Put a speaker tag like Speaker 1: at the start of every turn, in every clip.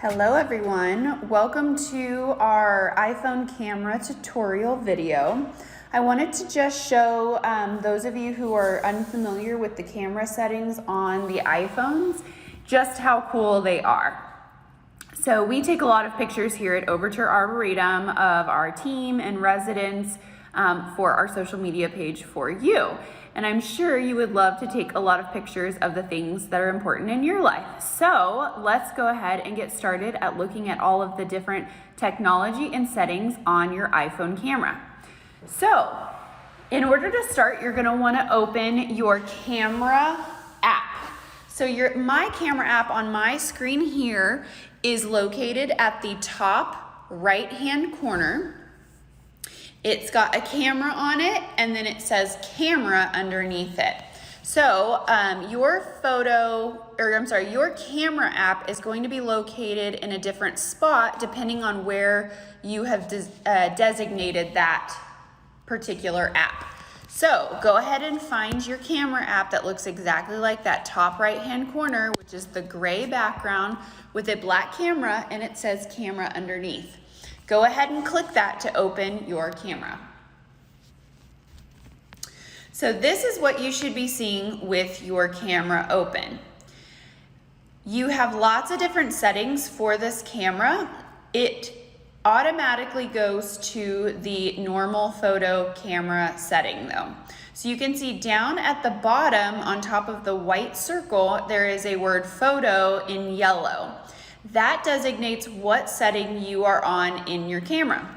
Speaker 1: Hello everyone, welcome to our iPhone camera tutorial video. I wanted to just show those of you who are unfamiliar with the camera settings on the iPhones, just how cool they are. So we take a lot of pictures here at Overture Arboretum of our team and residents for our social media page for you. And I'm sure you would love to take a lot of pictures of the things that are important in your life. So let's go ahead and get started at looking at all of the different technology and settings on your iPhone camera. So in order to start, you're gonna wanna open your camera app. So my camera app on my screen here is located at the top right-hand corner. It's got a camera on it, and then it says camera underneath it. So your camera app is going to be located in a different spot depending on where you have designated that particular app. So go ahead and find your camera app that looks exactly like that top right-hand corner, which is the gray background with a black camera, and it says camera underneath. Go ahead and click that to open your camera. So this is what you should be seeing with your camera open. You have lots of different settings for this camera. It automatically goes to the normal photo camera setting though. So you can see down at the bottom on top of the white circle, there is a word photo in yellow. That designates what setting you are on in your camera.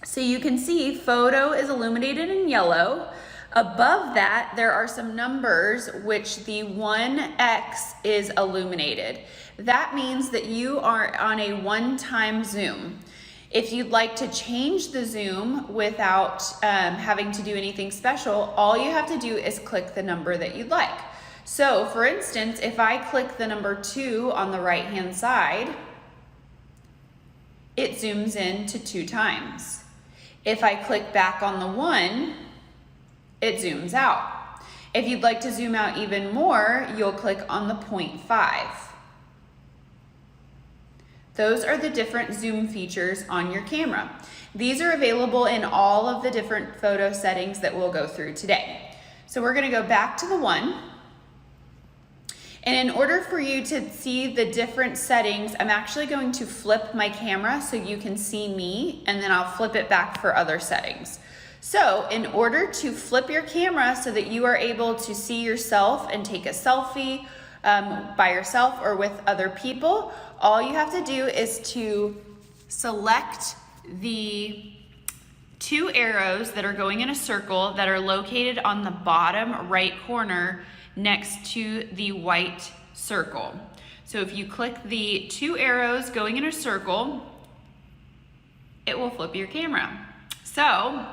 Speaker 1: So you can see photo is illuminated in yellow. Above that, there are some numbers which the 1x is illuminated. That means that you are on a one-time zoom. If you'd like to change the zoom without having to do anything special, all you have to do is click the number that you'd like. So for instance, if I click the number 2 on the right-hand side, it zooms in to 2 times. If I click back on the 1, it zooms out. If you'd like to zoom out even more, you'll click on the 0.5. Those are the different zoom features on your camera. These are available in all of the different photo settings that we'll go through today. So we're gonna go back to the 1. And in order for you to see the different settings, I'm actually going to flip my camera so you can see me, and then I'll flip it back for other settings. So in order to flip your camera so that you are able to see yourself and take a selfie by yourself or with other people, all you have to do is to select the 2 arrows that are going in a circle that are located on the bottom right corner next to the white circle. So if you click the 2 arrows going in a circle, it will flip your camera. So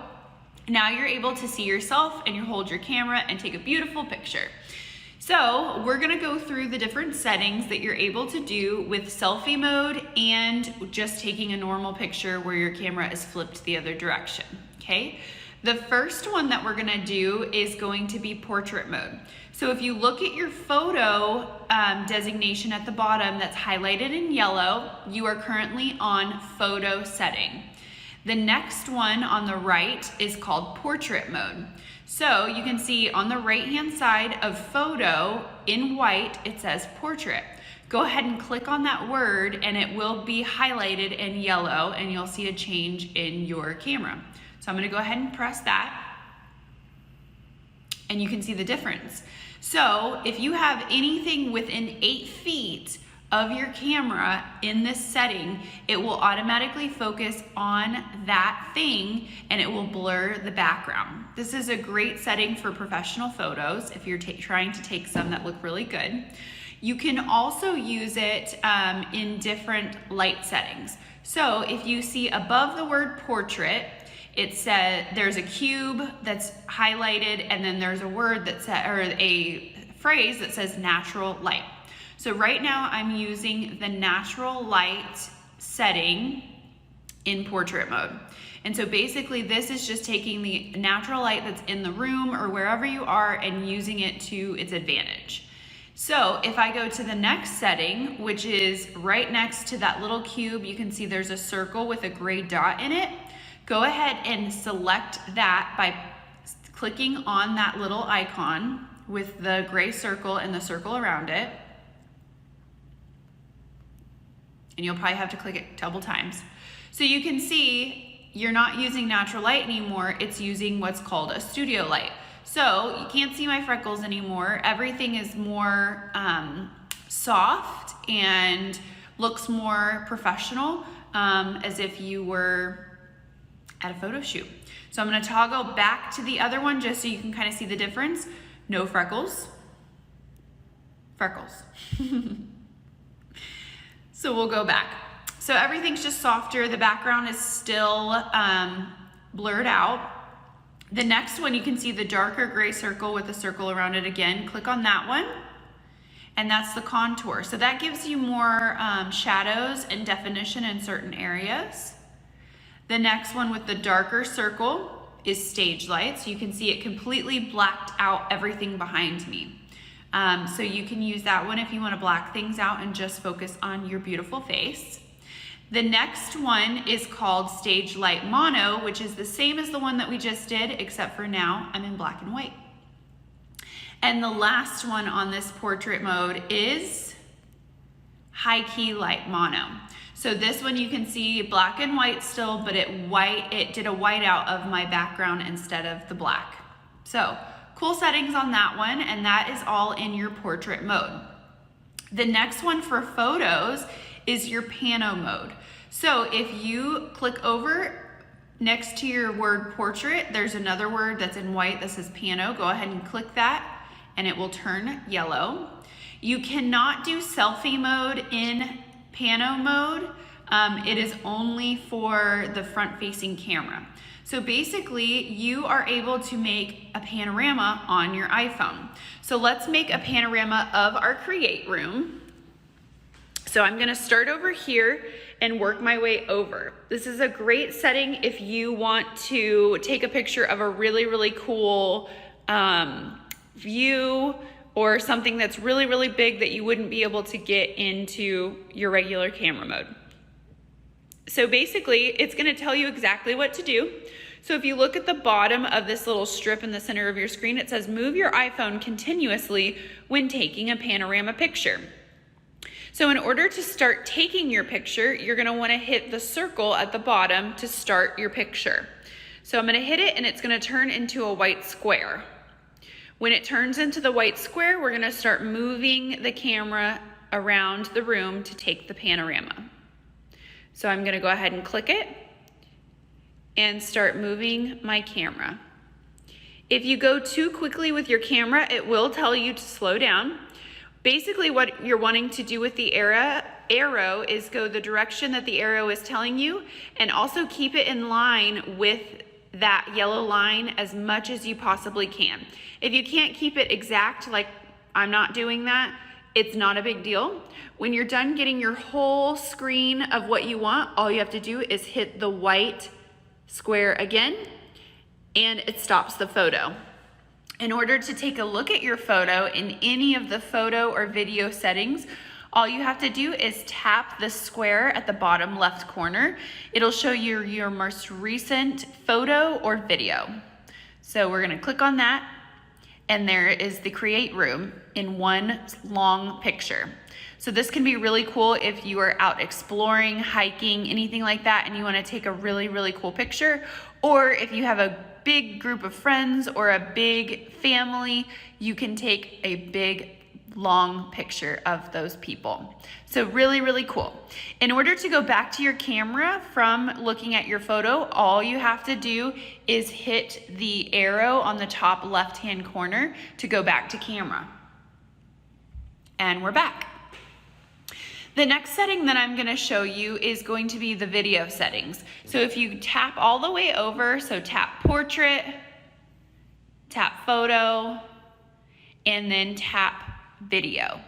Speaker 1: now you're able to see yourself and you hold your camera and take a beautiful picture. So we're gonna go through the different settings that you're able to do with selfie mode and just taking a normal picture where your camera is flipped the other direction, okay? The first one that we're gonna do is going to be portrait mode. So if you look at your photo designation at the bottom that's highlighted in yellow, you are currently on photo setting. The next one on the right is called portrait mode. So you can see on the right-hand side of photo in white, it says portrait. Go ahead and click on that word and it will be highlighted in yellow and you'll see a change in your camera. So I'm gonna go ahead and press that and you can see the difference. So if you have anything within 8 feet of your camera in this setting, it will automatically focus on that thing and it will blur the background. This is a great setting for professional photos if you're trying to take some that look really good. You can also use it in different light settings. So if you see above the word portrait, it says there's a cube that's highlighted and then there's a word that or a phrase that says natural light. So right now I'm using the natural light setting in portrait mode. And so basically this is just taking the natural light that's in the room or wherever you are and using it to its advantage. So if I go to the next setting, which is right next to that little cube, you can see there's a circle with a gray dot in it. Go ahead and select that by clicking on that little icon with the gray circle and the circle around it. And you'll probably have to click it double times. So you can see you're not using natural light anymore, it's using what's called a studio light. So you can't see my freckles anymore. Everything is more soft and looks more professional, as if you were at a photo shoot. So I'm gonna toggle back to the other one just so you can kind of see the difference. No freckles, freckles. So we'll go back. So everything's just softer. The background is still blurred out. The next one, you can see the darker gray circle with a circle around it again. Click on that one, and that's the contour. So that gives you more shadows and definition in certain areas. The next one with the darker circle is stage light. So you can see it completely blacked out everything behind me. So you can use that one if you want to black things out and just focus on your beautiful face. The next one is called Stage Light Mono, which is the same as the one that we just did, except for now I'm in black and white. And the last one on this portrait mode is High Key Light Mono. So this one you can see black and white still, but it did a white out of my background instead of the black. So cool settings on that one, and that is all in your portrait mode. The next one for photos is your pano mode. So if you click over next to your word portrait, there's another word that's in white that says pano. Go ahead and click that and it will turn yellow. You cannot do selfie mode in pano mode. It is only for the front facing camera. So basically you are able to make a panorama on your iPhone. So let's make a panorama of our create room. So I'm gonna start over here and work my way over. This is a great setting if you want to take a picture of a really, really cool view or something that's really, really big that you wouldn't be able to get into your regular camera mode. So basically, it's gonna tell you exactly what to do. So if you look at the bottom of this little strip in the center of your screen, it says move your iPhone continuously when taking a panorama picture. So in order to start taking your picture, you're gonna wanna hit the circle at the bottom to start your picture. So I'm gonna hit it and it's gonna turn into a white square. When it turns into the white square, we're gonna start moving the camera around the room to take the panorama. So I'm gonna go ahead and click it and start moving my camera. If you go too quickly with your camera, it will tell you to slow down. Basically what you're wanting to do with the arrow is go the direction that the arrow is telling you and also keep it in line with that yellow line as much as you possibly can. If you can't keep it exact, like I'm not doing that, it's not a big deal. When you're done getting your whole screen of what you want, all you have to do is hit the white square again and it stops the photo. In order to take a look at your photo in any of the photo or video settings, all you have to do is tap the square at the bottom left corner. It'll show you your most recent photo or video. So we're gonna click on that, and there is the create room in one long picture. So this can be really cool if you are out exploring, hiking, anything like that, and you wanna take a really, really cool picture, or if you have a big group of friends or a big family, you can take a big long picture of those people. So really, really cool. In order to go back to your camera from looking at your photo, all you have to do is hit the arrow on the top left-hand corner to go back to camera. And we're back. The next setting that I'm gonna show you is going to be the video settings. So if you tap all the way over, so tap portrait, tap photo, and then tap video,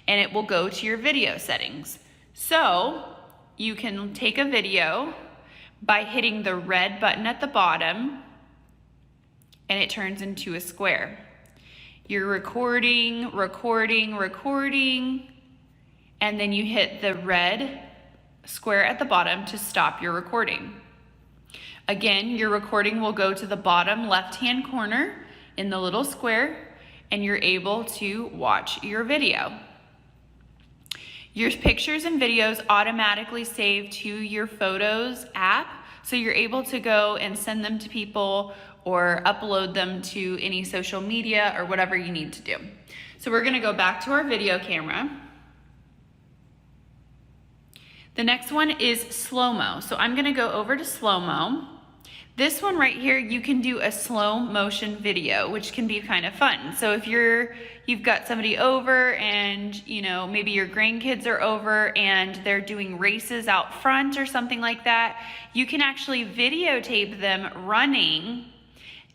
Speaker 1: and it will go to your video settings. So you can take a video by hitting the red button at the bottom, and it turns into a square. You're recording, and then you hit the red square at the bottom to stop your recording. Again, your recording will go to the bottom left-hand corner in the little square, and you're able to watch your video. Your pictures and videos automatically save to your Photos app, so you're able to go and send them to people or upload them to any social media or whatever you need to do. So we're gonna go back to our video camera. The next one is slow-mo. So I'm gonna go over to slow-mo. This one right here, you can do a slow motion video, which can be kind of fun. So if you've got somebody over and maybe your grandkids are over and they're doing races out front or something like that, you can actually videotape them running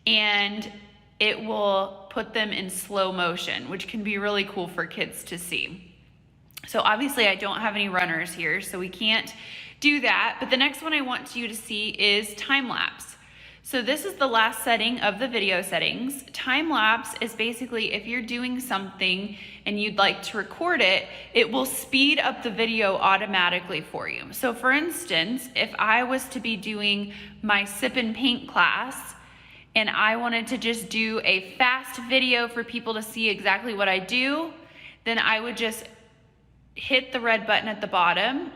Speaker 1: and it will put them in slow motion, which can be really cool for kids to see. So obviously I don't have any runners here, so we can't do that. But the next one I want you to see is time lapse. So this is the last setting of the video settings. Time lapse is basically if you're doing something and you'd like to record it, it will speed up the video automatically for you. So for instance, if I was to be doing my sip and paint class and I wanted to just do a fast video for people to see exactly what I do, then I would just hit the red button at the bottom,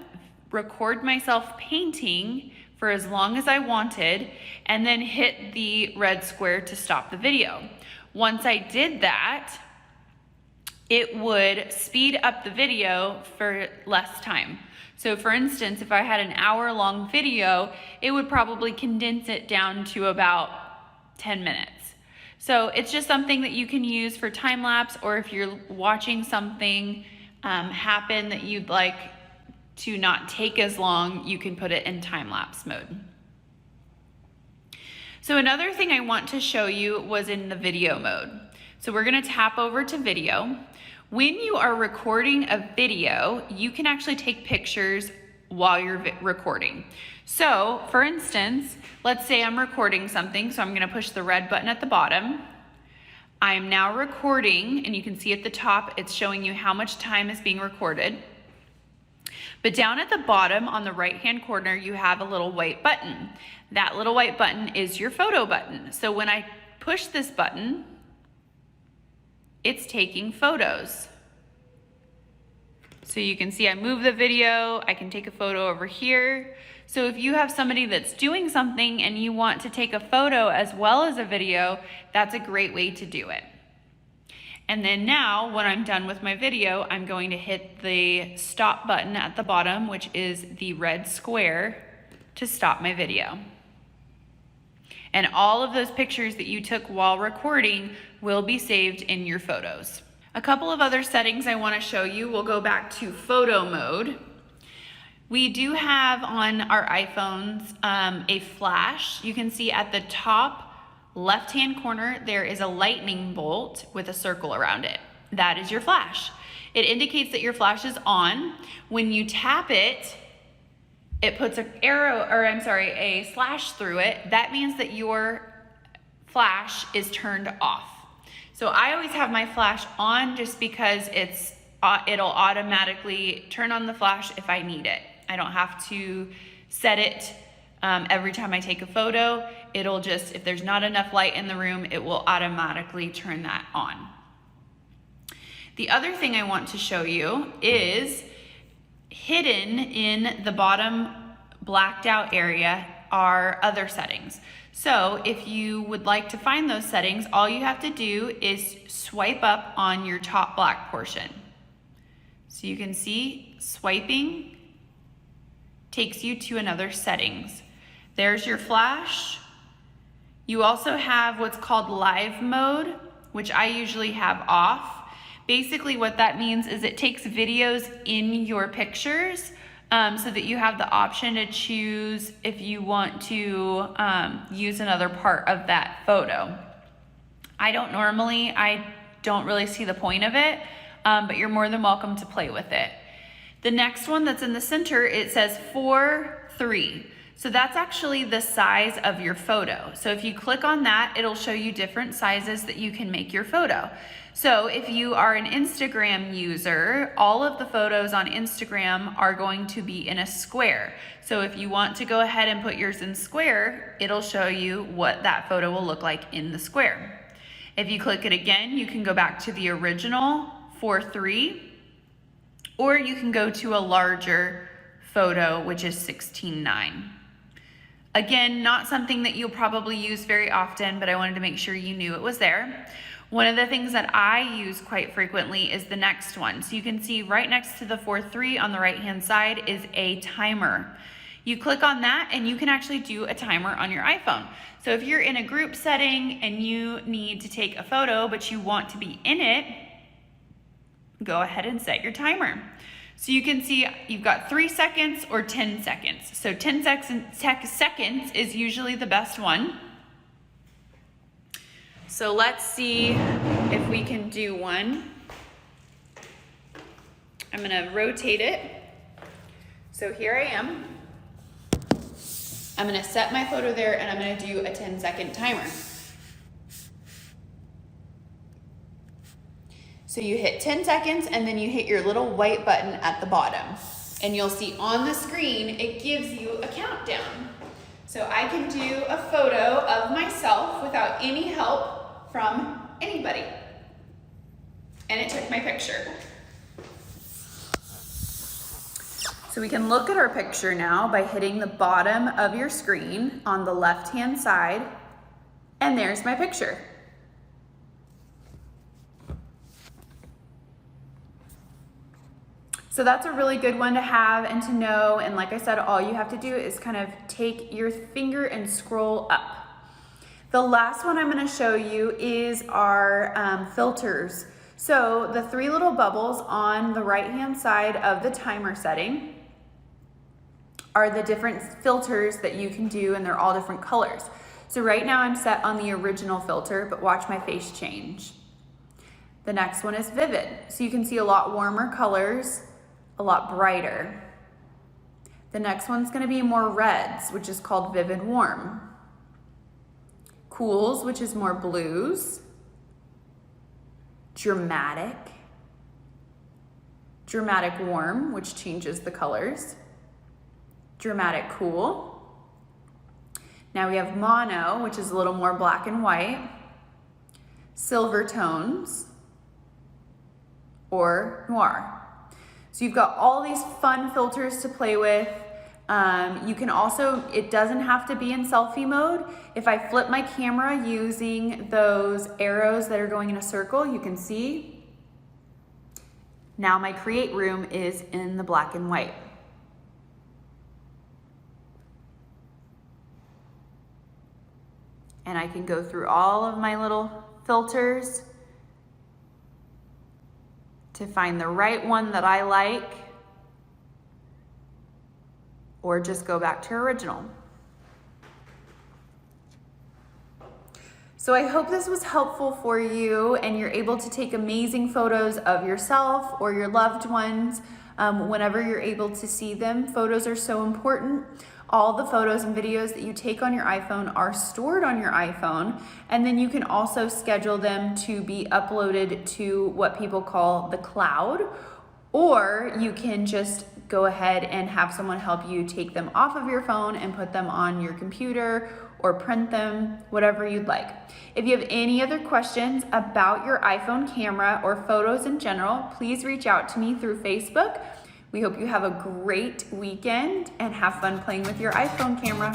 Speaker 1: record myself painting for as long as I wanted, and then hit the red square to stop the video. Once I did that, it would speed up the video for less time. So for instance, if I had an hour-long video, it would probably condense it down to about 10 minutes. So it's just something that you can use for time lapse, or if you're watching something happen that you'd like to not take as long, you can put it in time lapse mode. So another thing I want to show you was in the video mode. So we're gonna tap over to video. When you are recording a video, you can actually take pictures while you're recording. So for instance, let's say I'm recording something, so I'm gonna push the red button at the bottom. I am now recording, and you can see at the top, it's showing you how much time is being recorded. But down at the bottom on the right-hand corner, you have a little white button. That little white button is your photo button. So when I push this button, it's taking photos. So you can see I move the video, I can take a photo over here. So if you have somebody that's doing something and you want to take a photo as well as a video, that's a great way to do it. And then now, when I'm done with my video, I'm going to hit the stop button at the bottom, which is the red square, to stop my video. And all of those pictures that you took while recording will be saved in your photos. A couple of other settings I want to show you. We'll go back to photo mode. We do have on our iPhones a flash. You can see at the top left-hand corner, there is a lightning bolt with a circle around it. That is your flash. It indicates that your flash is on. When you tap it, it puts a slash through it. That means that your flash is turned off. So I always have my flash on just because it'll automatically turn on the flash if I need it. I don't have to set it every time I take a photo. It'll just, if there's not enough light in the room, it will automatically turn that on. The other thing I want to show you is hidden in the bottom blacked out area are other settings. So if you would like to find those settings, all you have to do is swipe up on your top black portion. So you can see swiping takes you to another settings. There's your flash. You also have what's called live mode, which I usually have off. Basically what that means is it takes videos in your pictures so that you have the option to choose if you want to use another part of that photo. I don't really see the point of it, but you're more than welcome to play with it. The next one that's in the center, it says 4:3. So that's actually the size of your photo. So if you click on that, it'll show you different sizes that you can make your photo. So if you are an Instagram user, all of the photos on Instagram are going to be in a square. So if you want to go ahead and put yours in square, it'll show you what that photo will look like in the square. If you click it again, you can go back to the original 4:3, or you can go to a larger photo, which is 16:9. Again, not something that you'll probably use very often, but I wanted to make sure you knew it was there. One of the things that I use quite frequently is the next one. So you can see right next to the 4:3 on the right-hand side is a timer. You click on that and you can actually do a timer on your iPhone. So if you're in a group setting and you need to take a photo, but you want to be in it, go ahead and set your timer. So you can see you've got 3 seconds or 10 seconds. So 10 seconds is usually the best one. So let's see if we can do one. I'm gonna rotate it. So here I am. I'm gonna set my photo there and I'm gonna do a 10-second timer. So you hit 10 seconds and then you hit your little white button at the bottom. And you'll see on the screen, it gives you a countdown. So I can do a photo of myself without any help from anybody. And it took my picture. So we can look at our picture now by hitting the bottom of your screen on the left-hand side. And there's my picture. So that's a really good one to have and to know. And like I said, all you have to do is kind of take your finger and scroll up. The last one I'm going to show you is our filters. So the 3 little bubbles on the right-hand side of the timer setting are the different filters that you can do, and they're all different colors. So right now I'm set on the original filter, but watch my face change. The next one is vivid. So you can see a lot warmer colors, a lot brighter. The next one's gonna be more reds, which is called vivid warm. Cools, which is more blues. Dramatic. Dramatic warm, which changes the colors. Dramatic cool. Now we have mono, which is a little more black and white. Silver tones, or noir. So you've got all these fun filters to play with. You can also, it doesn't have to be in selfie mode. If I flip my camera using those arrows that are going in a circle, you can see now my create room is in the black and white. And I can go through all of my little filters to find the right one that I like, or just go back to original. So I hope this was helpful for you and you're able to take amazing photos of yourself or your loved ones whenever you're able to see them. Photos are so important. All the photos and videos that you take on your iPhone are stored on your iPhone, and then you can also schedule them to be uploaded to what people call the cloud, or you can just go ahead and have someone help you take them off of your phone and put them on your computer or print them, whatever you'd like. If you have any other questions about your iPhone camera or photos in general, please reach out to me through Facebook. We hope you have a great weekend and have fun playing with your iPhone camera.